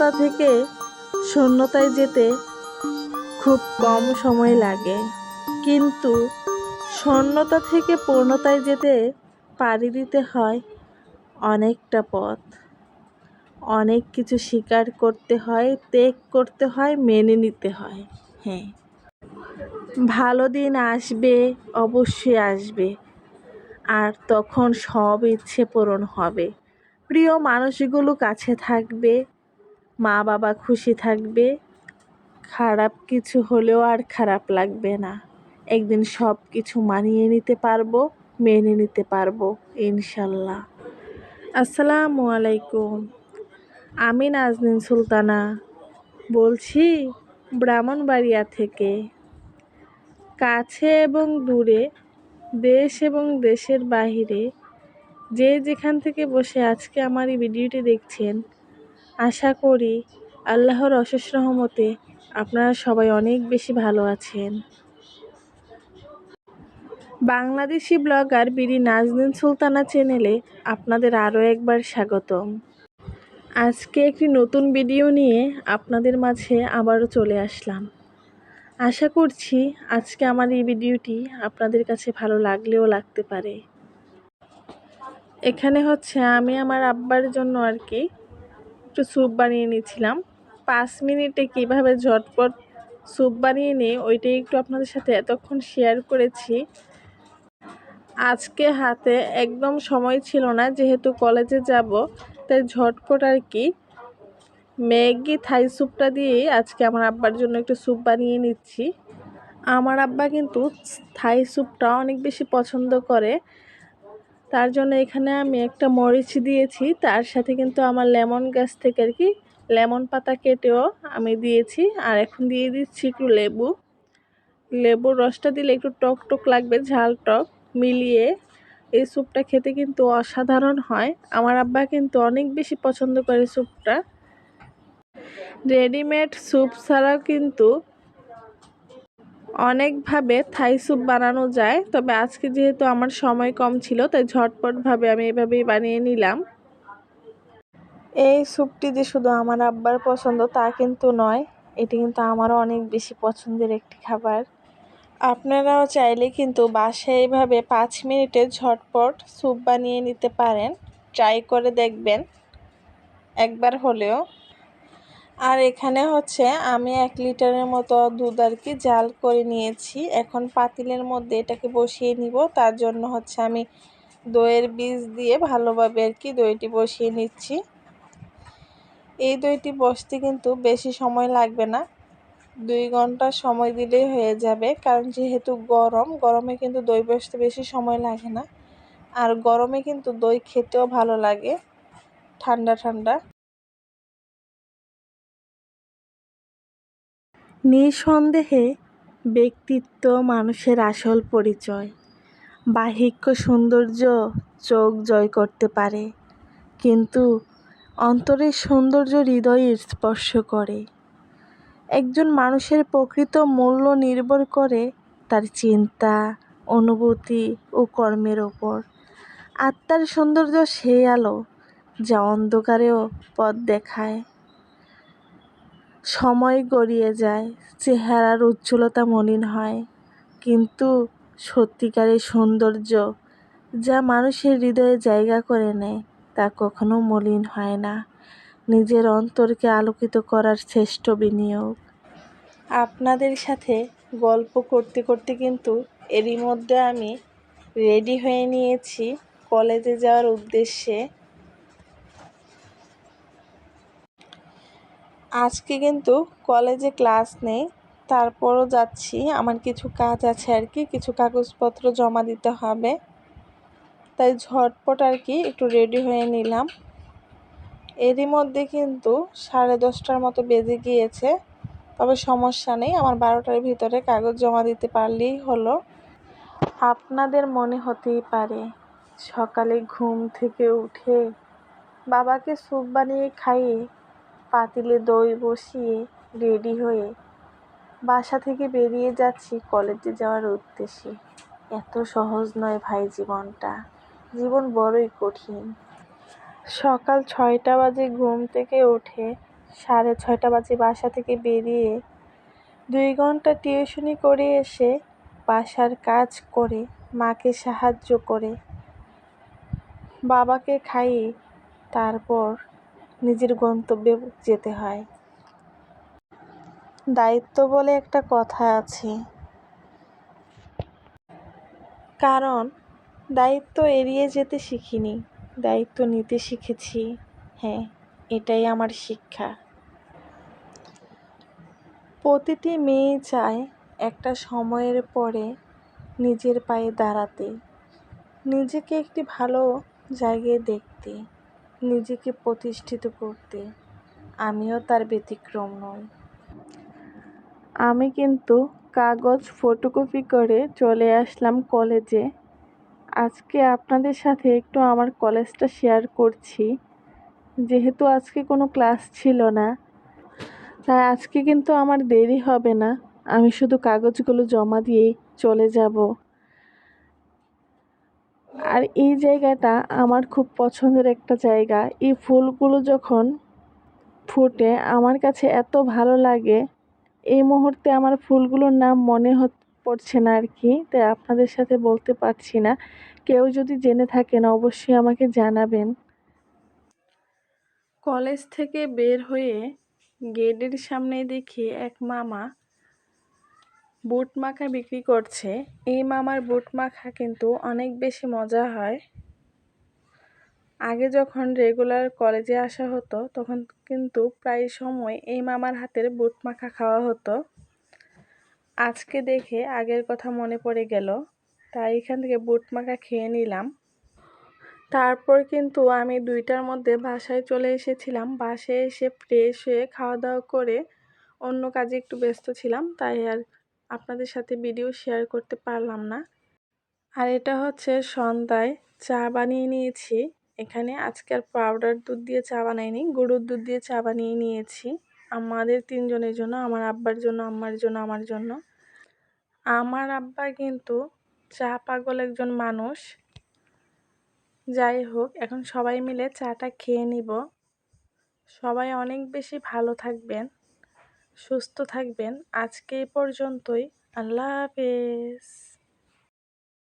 পূর্ণতা থেকে শূন্যতায় যেতে খুব কম সময় লাগে, কিন্তু শূন্যতা থেকে পূর্ণতায় যেতে পাড়ি দিতে হয় অনেকটা পথ। অনেক কিছু স্বীকার করতে হয়, ত্যাগ করতে হয়, মেনে নিতে হয়। হ্যাঁ, ভালো দিন আসবে, অবশ্যই আসবে, আর তখন সব ইচ্ছে পূরণ হবে। প্রিয় মানুষগুলো কাছে থাকবে, মা বাবা খুশি থাকবে, খারাপ কিছু হলেও আর খারাপ লাগবে না। একদিন সব কিছু মানিয়ে নিতে পারবো, মেনে নিতে পারবো ইনশাল্লাহ। আসসালামু আলাইকুম। আমি নাজনীন সুলতানা বলছি ব্রাহ্মণবাড়িয়া থেকে। কাছে এবং দূরে, দেশ এবং দেশের বাহিরে যে যেখান থেকে বসে আজকে আমার এই ভিডিওটি দেখছেন, আশা করি আল্লাহর অশেষ রহমতে আপনারা সবাই অনেক বেশি ভালো আছেন। বাংলাদেশি ব্লগার বিডি নাজনীন সুলতানা চ্যানেলে আপনাদের আরও একবার স্বাগতম। আজকে একটি নতুন ভিডিও নিয়ে আপনাদের মাঝে আবারও চলে আসলাম। আশা করছি আজকে আমার এই ভিডিওটি আপনাদের কাছে ভালো লাগলেও লাগতে পারে। এখানে হচ্ছে আমি আমার আব্বার জন্য একটু স্যুপ বানিয়ে নিয়েছিলাম। 5 মিনিটে কিভাবে ঝটপট স্যুপ বানিয়ে নিই ওইটাই একটু আপনাদের সাথে এতক্ষণ শেয়ার করেছি। আজকে হাতে একদম সময় ছিল না, যেহেতু কলেজে যাব, তাই ঝটপট ম্যাগি থাই স্যুপটা দিয়েই আজকে আমার আব্বার জন্য একটু স্যুপ বানিয়ে নিচ্ছি। আমার আব্বা কিন্তু থাই স্যুপটা অনেক বেশি পছন্দ করে, তার জন্য এখানে আমি একটা মরিচ দিয়েছি, তার সাথে কিন্তু আমার লেমন গাছ থেকে লেমন পাতা কেটেও আমি দিয়েছি। আর এখন দিয়ে দিচ্ছি একটু লেবুর রসটা দিলে একটু টক টক লাগবে, ঝাল টক মিলিয়ে এই স্যুপটা খেতে কিন্তু অসাধারণ হয়। আমার আব্বা কিন্তু অনেক বেশি পছন্দ করে স্যুপটা। রেডিমেড স্যুপ ছাড়াও কিন্তু অনেকভাবে থাই স্যুপ বানানো যায়, তবে আজকে যেহেতু আমার সময় কম ছিল তাই ঝটপটভাবে আমি এভাবেই বানিয়ে নিলাম। এই স্যুপটি যে শুধু আমার আব্বার পছন্দ তা কিন্তু নয়, এটি কিন্তু আমারও অনেক বেশি পছন্দের একটি খাবার। আপনারাও চাইলে কিন্তু বাসায় এইভাবে 5 মিনিটে ঝটপট স্যুপ বানিয়ে নিতে পারেন। ট্রাই করে দেখবেন একবার হলেও। আর এখানে হচ্ছে আমি 1 লিটারের মতো দুধ জাল করে নিয়েছি। এখন পাতিলের মধ্যে এটাকে বসিয়ে নিব। তার জন্য হচ্ছে আমি দইয়ের বীজ দিয়ে ভালোভাবে দইটি বসিয়ে নিচ্ছি। এই দইটি বসতে কিন্তু বেশি সময় লাগবে না, 2 ঘন্টা সময় দিলেই হয়ে যাবে। কারণ যেহেতু গরমে কিন্তু দই বসতে বেশি সময় লাগে না। আর গরমে কিন্তু দই খেতেও ভালো লাগে ঠান্ডা ঠান্ডা। নিঃসন্দেহে ব্যক্তিত্ব মানুষের আসল পরিচয়। বাহ্যিক সৌন্দর্য চোখ জয় করতে পারে, কিন্তু অন্তরের সৌন্দর্য হৃদয়ে স্পর্শ করে। একজন মানুষের প্রকৃত মূল্য নির্ভর করে তার চিন্তা, অনুভূতি ও কর্মের ওপর। আত্মার সৌন্দর্য সেই আলো যা অন্ধকারেও পথ দেখায়। সময় গড়িয়ে যায়, চেহারার উজ্জ্বলতা মলিন হয়, কিন্তু সত্যিকারের সৌন্দর্য যা মানুষের হৃদয়ে জায়গা করে নেয় তা কখনো মলিন হয় না। নিজের অন্তরকে আলোকিত করার শ্রেষ্ঠ বিনিয়োগ। আপনাদের সাথে গল্প করতে করতে কিন্তু এরই মধ্যে আমি রেডি হয়ে নিয়েছি কলেজে যাওয়ার উদ্দেশ্যে। আজকে কিন্তু কলেজে ক্লাস নেই, তারপরও যাচ্ছি। আমার কিছু কাজ আছে কিছু কাগজপত্র জমা দিতে হবে, তাই ঝটপট একটু রেডি হয়ে নিলাম। এরই মধ্যে কিন্তু 10:30টার মতো বেজে গিয়েছে, তবে সমস্যা নেই, আমার 12টার ভিতরে কাগজ জমা দিতে পারলেই হলো। আপনাদের মনে হতেই পারে সকালে ঘুম থেকে উঠে বাবাকে স্যুপ বানিয়ে খাইয়ে পাতিলে দই বসিয়ে রেডি হয়ে বাসা থেকে বেরিয়ে যাচ্ছি কলেজে যাওয়ার উদ্দেশ্যে। এত সহজ নয় ভাই জীবন বড়ই কঠিন। সকাল 6টা বাজে ঘুম থেকে উঠে 6:30 বাজে বাসা থেকে বেরিয়ে 2 ঘন্টা টিউশনি করে এসে বাসার কাজ করে মাকে সাহায্য করে বাবাকে খাইয়ে তারপর নিজের গন্তব্যে যেতে হয়। দায়িত্ব বলে একটা কথা আছে, কারণ দায়িত্ব এড়িয়ে যেতে শিখিনি, দায়িত্ব নিতে শিখেছি। হ্যাঁ, এটাই আমার শিক্ষা। প্রতিটি মেয়ে চায় একটা সময়ের পরে নিজের পায়ে দাঁড়াতে, নিজেকে একটি ভালো জায়গায় দেখতে, নিজেকে প্রতিষ্ঠিত করতে। আমিও তার ব্যতিক্রম নই। আমি কিন্তু কাগজ ফটোকপি করে চলে আসলাম কলেজে। আজকে আপনাদের সাথে একটু আমার কলেজটা শেয়ার করছি, যেহেতু আজকে কোনো ক্লাস ছিল না, তাই আজকে কিন্তু আমার দেরি হবে না। আমি শুধু কাগজগুলো জমা দিয়েই চলে যাব। আর এই জায়গাটা আমার খুব পছন্দের একটা জায়গা। এই ফুলগুলো যখন ফুটে আমার কাছে এত ভালো লাগে। এই মুহূর্তে আমার ফুলগুলোর নাম মনে পড়ছে না আর কি, তাই আপনাদের সাথে বলতে পারছি না। কেউ যদি জেনে থাকেন অবশ্যই আমাকে জানাবেন। কলেজ থেকে বের হয়ে গেটের সামনে দেখি এক মামা বুট মাখা বিক্রি করছে। এই মামার বুট মাখা কিন্তু অনেক বেশি মজা হয়। আগে যখন রেগুলার কলেজে আসা হতো তখন কিন্তু প্রায় সময় এই মামার হাতের বুট মাখা খাওয়া হতো। আজকে দেখে আগের কথা মনে পড়ে গেল, তাই এখান থেকে বুট মাখা খেয়ে নিলাম। তারপর কিন্তু আমি 2টার মধ্যে বাসায় চলে এসেছিলাম। বাসায় এসে ফ্রেশ হয়ে খাওয়া দাওয়া করে অন্য কাজে একটু ব্যস্ত ছিলাম, তাই আর আপনাদের সাথে ভিডিও শেয়ার করতে পারলাম না। আর এটা হচ্ছে সন্ধ্যায় চা বানিয়ে নিয়েছি। এখানে আজকে আর পাউডার দুধ দিয়ে চা বানাইনি, গরুর দুধ দিয়ে চা বানিয়ে নিয়েছি আমাদের 3 জনের জন্য, আমার আব্বার জন্য, আম্মার জন্য, আমার জন্য। আমার আব্বা কিন্তু চা পাগল একজন মানুষ। যাই হোক, এখন সবাই মিলে চাটা খেয়ে নিব। সবাই অনেক বেশি ভালো থাকবেন, সুস্থ থাকবেন। আজকে এই পর্যন্তই। আল্লাহ হাফেজ।